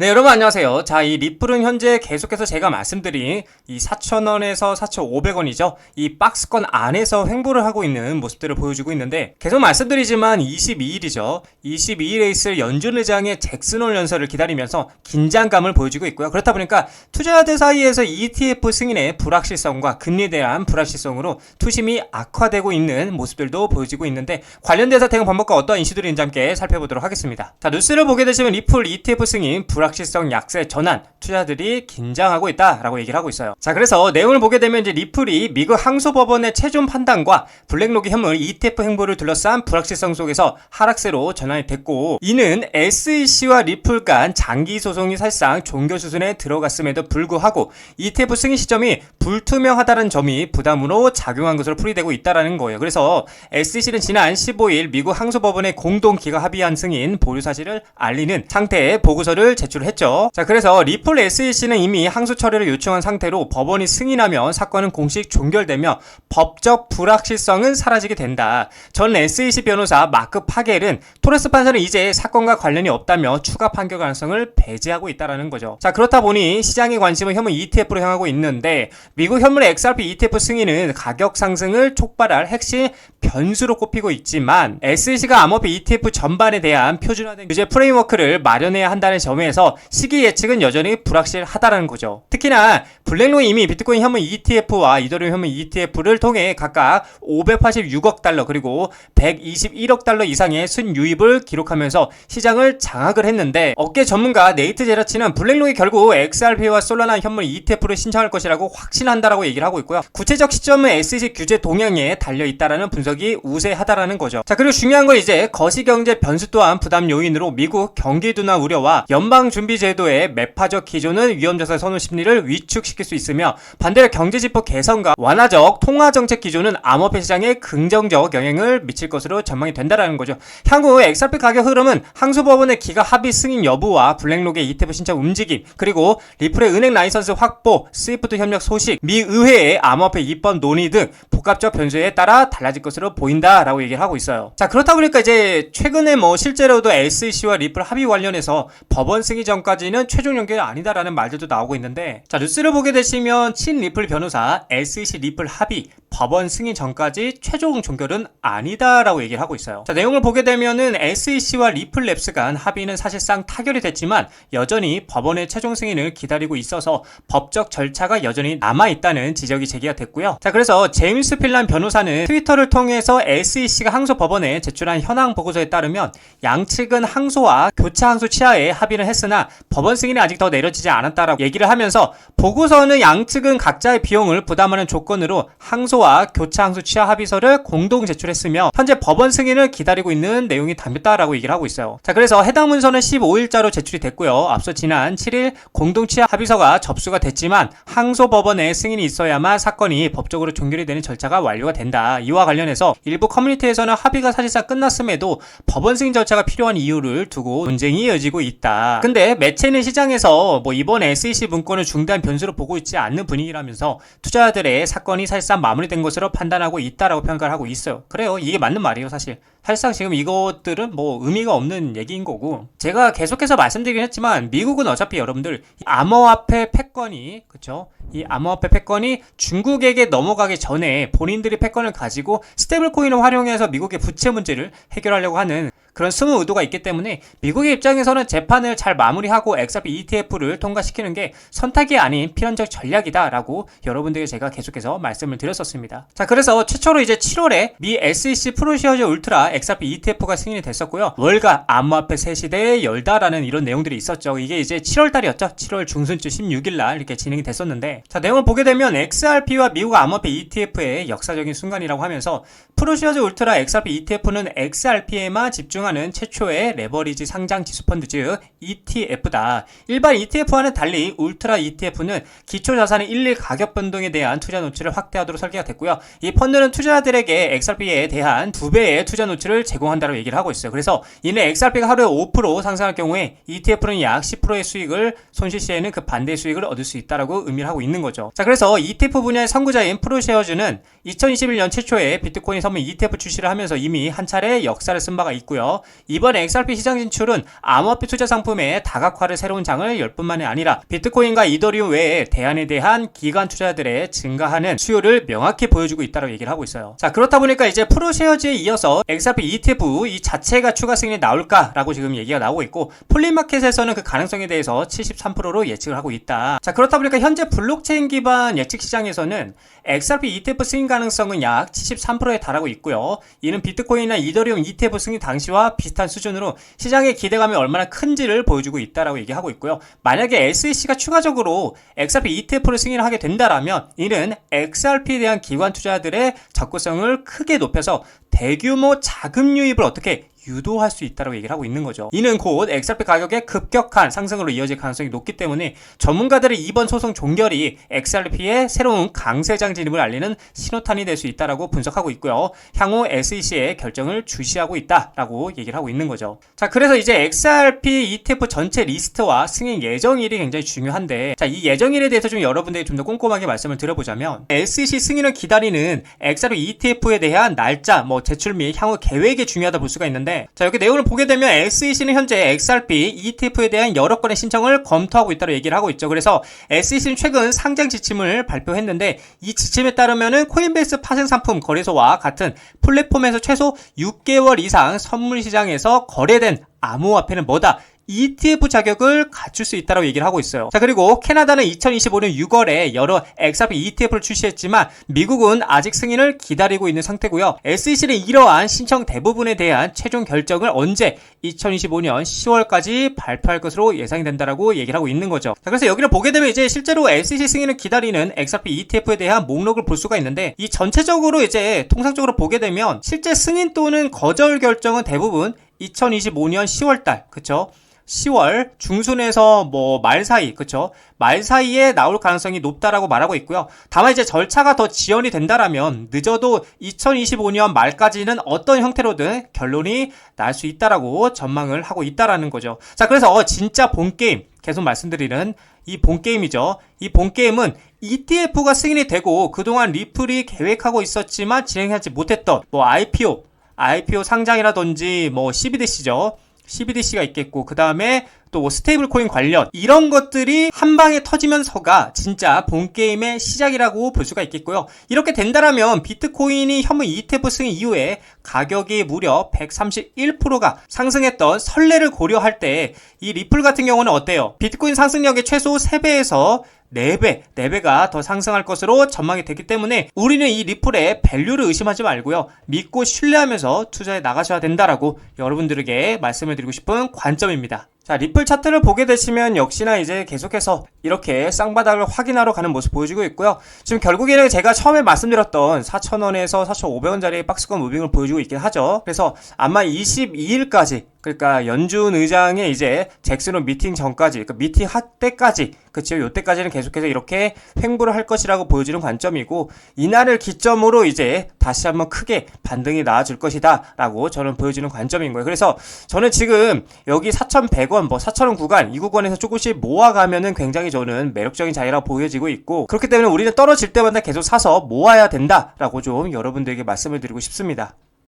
네, 여러분 안녕하세요. 자, 이 리플은 현재 계속해서 제가 말씀드린 이 4,000원에서 4,500원이죠. 이 박스권 안에서 횡보를 하고 있는 모습들을 보여주고 있는데, 계속 말씀드리지만 22일이죠. 22일에 있을 연준 의장의 잭슨홀 연설을 기다리면서 긴장감을 보여주고 있고요. 그렇다 보니까 투자자들 사이에서 ETF 승인의 불확실성과 금리에 대한 불확실성으로 투심이 악화되고 있는 모습들도 보여지고 있는데, 관련돼서 대응 방법과 어떠한 이슈들이 있는지 함께 살펴보도록 하겠습니다. 자, 뉴스를 보게 되시면 리플 ETF 승인 불확실성 약세 전환, 투자자들이 긴장하고 있다라고 얘기를 하고 있어요. 자, 그래서 내용을 보게 되면 이제 리플이 미국 항소법원의 최종 판단과 블랙록이 현물 ETF 행보를 둘러싼 불확실성 속에서 하락세로 전환이 됐고, 이는 SEC와 리플 간 장기 소송이 사실상 종결 수순에 들어갔음에도 불구하고 ETF 승인 시점이 불투명하다는 점이 부담으로 작용한 것으로 풀이되고 있다라는 거예요. 그래서 SEC는 지난 15일 미국 항소법원의 공동 기각 합의안 승인 보류 사실을 알리는 상태의 보고서를 제출했죠. 자, 그래서 리플 SEC는 이미 항소 처리를 요청한 상태로 법원이 승인하면 사건은 공식 종결되며 법적 불확실성은 사라지게 된다. 전 SEC 변호사 마크 파겔은 토레스 판사는 이제 사건과 관련이 없다며 추가 판결 가능성을 배제하고 있다라는 거죠. 자, 그렇다 보니 시장의 관심은 현물 ETF로 향하고 있는데, 미국 현물 XRP ETF 승인은 가격 상승을 촉발할 핵심 변수로 꼽히고 있지만 SEC가 암호화폐 ETF 전반에 대한 표준화된 규제 프레임워크를 마련해야 한다는 점에서 시기 예측은 여전히 불확실하다는 거죠. 특히나 블랙록이 이미 비트코인 현물 ETF와 이더리움 현물 ETF를 통해 각각 586억 달러 그리고 121억 달러 이상의 순유입을 기록하면서 시장을 장악을 했는데, 업계 전문가 네이트 제라치는 블랙록이 결국 XRP와 솔라나 현물 ETF를 신청할 것이라고 확신한다라고 얘기를 하고 있고요. 구체적 시점은 SEC 규제 동향에 달려있다라는 분석이 우세하다라는 거죠. 자, 그리고 중요한 건 이제 거시경제 변수 또한 부담 요인으로 미국 경기 둔화 우려와 연방준비제도의 매파적 기조는 위험자산 선호 심리를 위축시킬 수 있으며, 반대로 경제지표 개선과 완화적 통화정책 기조는 암호화폐 시장에 긍정적 영향을 미칠 것으로 전망이 된다라는 거죠. 향후 XRP 가격 흐름은 항소법원의 기각 합의 승인 여부와 블랙록의 ETF 신청 움직임, 그리고 리플의 은행 라이선스 확보, 스위프트 협력 소식, 미 의회의 암호화폐 입법 논의 등 복합적 변수에 따라 달라질 것으로 보인다라고 얘기를 하고 있어요. 자, 그렇다 보니까 이제 최근에 실제로도 SEC와 리플 합의 관련해서 법원 승인 전까지는 최종 연결이 아니다라는 말들도 나오고 있는데, 자, 뉴스를 보게 되시면 친 리플 변호사 SEC 리플 합의 법원 승인 전까지 최종 종결은 아니다라고 얘기를 하고 있어요. 자, 내용을 보게 되면은 SEC와 리플 랩스 간 합의는 사실상 타결이 됐지만 여전히 법원의 최종 승인을 기다리고 있어서 법적 절차가 여전히 남아있다는 지적이 제기가 됐고요. 자, 그래서 제임스 필란 변호사는 트위터를 통해서 SEC가 항소 법원에 제출한 현황 보고서에 따르면 양측은 항소와 교차 항소 취하에 합의를 했으나 법원 승인이 아직 더 내려지지 않았다라고 얘기를 하면서, 보고서는 양측은 각자의 비용을 부담하는 조건으로 항소와 교차 항소 취하 합의서를 공동 제출했으며 현재 법원 승인을 기다리고 있는 내용이 담겼다라고 얘기를 하고 있어요. 자, 그래서 해당 문서는 15일자로 제출이 됐고요. 앞서 지난 7일 공동 취하 합의서가 접수가 됐지만 항소 법원의 승인이 있어야만 사건이 법적으로 종결이 되는 절차가 완료가 된다. 이와 관련해서 일부 커뮤니티에서는 합의가 사실상 끝났음에도 법원 승인 절차가 필요한 이유를 두고 논쟁이 이어지고 있다. 근데 매체는 시장에서 이번 SEC 문건을 중대한 변수로 보고 있지 않는 분위기라면서 투자자들의 사건이 사실상 마무리된 것으로 판단하고 있다라고 평가를 하고 있어요. 그래요, 이게 맞는 말이에요. 사실상 지금 이것들은 의미가 없는 얘기인 거고, 제가 계속해서 말씀드리긴 했지만 미국은 어차피 여러분들 암호화폐 패권이, 그쵸? 이 암호화폐 패권이 중국에게 넘어가기 전에 본인들이 패권을 가지고 스테이블 코인을 활용해서 미국의 부채 문제를 해결하려고 하는 그런 숨은 의도가 있기 때문에 미국의 입장에서는 재판을 잘 마무리하고 XRP ETF를 통과시키는 게 선택이 아닌 필연적 전략이다라고 여러분들에게 제가 계속해서 말씀을 드렸었습니다. 자, 그래서 최초로 이제 7월에 미 SEC 프로시어즈 울트라 XRP ETF가 승인이 됐었고요. 월가 암호화폐 새 시대에 열다라는 이런 내용들이 있었죠. 이게 이제 7월달이었죠. 7월 중순쯤 16일날 이렇게 진행이 됐었는데, 자, 내용을 보게 되면 XRP와 미국 암호화폐 ETF의 역사적인 순간이라고 하면서, 프로시어즈 울트라 XRP ETF는 XRP에만 집중하는 최초의 레버리지 상장 지수 펀드, 즉 ETF다. 일반 ETF와는 달리 울트라 ETF는 기초 자산의 일일 가격 변동에 대한 투자 노출을 확대하도록 설계가 됐고요. 이 펀드는 투자자들에게 XRP에 대한 2배의 투자 노출 가치를 제공한다고 얘기를 하고 있어요. 그래서 이는 XRP가 하루에 5% 상승할 경우에 ETF는 약 10%의 수익을, 손실 시에는 그 반대의 수익을 얻을 수 있다라고 의미를 하고 있는 거죠. 자, 그래서 ETF 분야의 선구자인 프로쉐어즈는 2021년 최초에 비트코인 선물 ETF 출시를 하면서 이미 한 차례 역사를 쓴 바가 있고요. 이번 XRP 시장 진출은 암호화폐 투자 상품의 다각화를 새로운 장을 열 뿐만이 아니라 비트코인과 이더리움 외에 대안에 대한 기관 투자들의 증가하는 수요를 명확히 보여주고 있다고 얘기를 하고 있어요. 자, 그렇다 보니까 이제 프로쉐어즈에 이어서 XRP ETF 이 자체가 추가 승인이 나올까라고 지금 얘기가 나오고 있고, 폴리마켓에서는 그 가능성에 대해서 73%로 예측을 하고 있다. 자, 그렇다 보니까 현재 블록체인 기반 예측 시장에서는 XRP ETF 승인 가능성은 약 73%에 달하고 있고요. 이는 비트코인이나 이더리움 ETF 승인 당시와 비슷한 수준으로 시장의 기대감이 얼마나 큰지를 보여주고 있다라고 얘기하고 있고요. 만약에 SEC가 추가적으로 XRP ETF를 승인하게 된다라면 이는 XRP에 대한 기관 투자들의 접근성을 크게 높여서 대규모 자금 유입을 어떻게 유도할 수 있다고 얘기를 하고 있는 거죠. 이는 곧 XRP 가격의 급격한 상승으로 이어질 가능성이 높기 때문에 전문가들의 이번 소송 종결이 XRP의 새로운 강세장 진입을 알리는 신호탄이 될 수 있다고 분석하고 있고요. 향후 SEC의 결정을 주시하고 있다라고 얘기를 하고 있는 거죠. 자, 그래서 이제 XRP ETF 전체 리스트와 승인 예정일이 굉장히 중요한데, 자, 이 예정일에 대해서 좀 여러분들이 좀 더 꼼꼼하게 말씀을 드려보자면, SEC 승인을 기다리는 XRP ETF에 대한 날짜, 제출 및 향후 계획이 중요하다 볼 수가 있는데, 자, 여기 내용을 보게 되면 SEC는 현재 XRP ETF에 대한 여러 건의 신청을 검토하고 있다고 얘기를 하고 있죠. 그래서 SEC는 최근 상장 지침을 발표했는데, 이 지침에 따르면은 코인베이스 파생 상품 거래소와 같은 플랫폼에서 최소 6개월 이상 선물 시장에서 거래된 암호화폐는 뭐다? ETF 자격을 갖출 수 있다고 얘기를 하고 있어요. 자, 그리고 캐나다는 2025년 6월에 여러 XRP ETF를 출시했지만 미국은 아직 승인을 기다리고 있는 상태고요. SEC는 이러한 신청 대부분에 대한 최종 결정을 언제 2025년 10월까지 발표할 것으로 예상이 된다라고 얘기를 하고 있는 거죠. 자, 그래서 여기를 보게 되면 이제 실제로 SEC 승인을 기다리는 XRP ETF에 대한 목록을 볼 수가 있는데, 이 전체적으로 이제 통상적으로 보게 되면 실제 승인 또는 거절 결정은 대부분 2025년 10월달, 그쵸? 10월 중순에서 말 사이, 그쵸? 말 사이에 나올 가능성이 높다라고 말하고 있고요. 다만 이제 절차가 더 지연이 된다라면 늦어도 2025년 말까지는 어떤 형태로든 결론이 날 수 있다라고 전망을 하고 있다라는 거죠. 자, 그래서 진짜 본게임, 계속 말씀드리는 이 본게임이죠. 이 본게임은 ETF가 승인이 되고 그동안 리플이 계획하고 있었지만 진행하지 못했던 IPO 상장이라든지 CBDC죠. CBDC가 있겠고, 그 다음에 또 스테이블 코인 관련 이런 것들이 한 방에 터지면서가 진짜 본게임의 시작이라고 볼 수가 있겠고요. 이렇게 된다라면 비트코인이 현물 ETF 승인 이후에 가격이 무려 131%가 상승했던 선례를 고려할 때 이 리플 같은 경우는 어때요? 비트코인 상승력의 최소 3배에서 4배가 더 상승할 것으로 전망이 됐기 때문에 우리는 이 리플의 밸류를 의심하지 말고요. 믿고 신뢰하면서 투자해 나가셔야 된다라고 여러분들에게 말씀을 드리고 싶은 관점입니다. 자, 리플 차트를 보게 되시면 역시나 이제 계속해서 이렇게 쌍바닥을 확인하러 가는 모습 보여주고 있고요. 지금 결국에는 제가 처음에 말씀드렸던 4,000원에서 4,500원짜리 박스권 무빙을 보여주고 있긴 하죠. 그래서 아마 22일까지, 그러니까 연준 의장의 이제 잭슨홀 미팅 전까지, 그러니까 미팅 할 때까지, 그쵸? 요때까지는 계속해서 이렇게 횡보를 할 것이라고 보여지는 관점이고, 이날을 기점으로 이제 다시 한번 크게 반등이 나와줄 것이다 라고 저는 보여지는 관점인 거예요. 그래서 저는 지금 여기 4,100원, 4,000원 구간, 이 구간에서 조금씩 모아가면은 굉장히 저는 매력적인 자리라고 보여지고 있고, 그렇기 때문에 우리는 떨어질 때마다 계속 사서 모아야 된다라고 좀 여러분들에게 말씀을 드리고 싶습니다.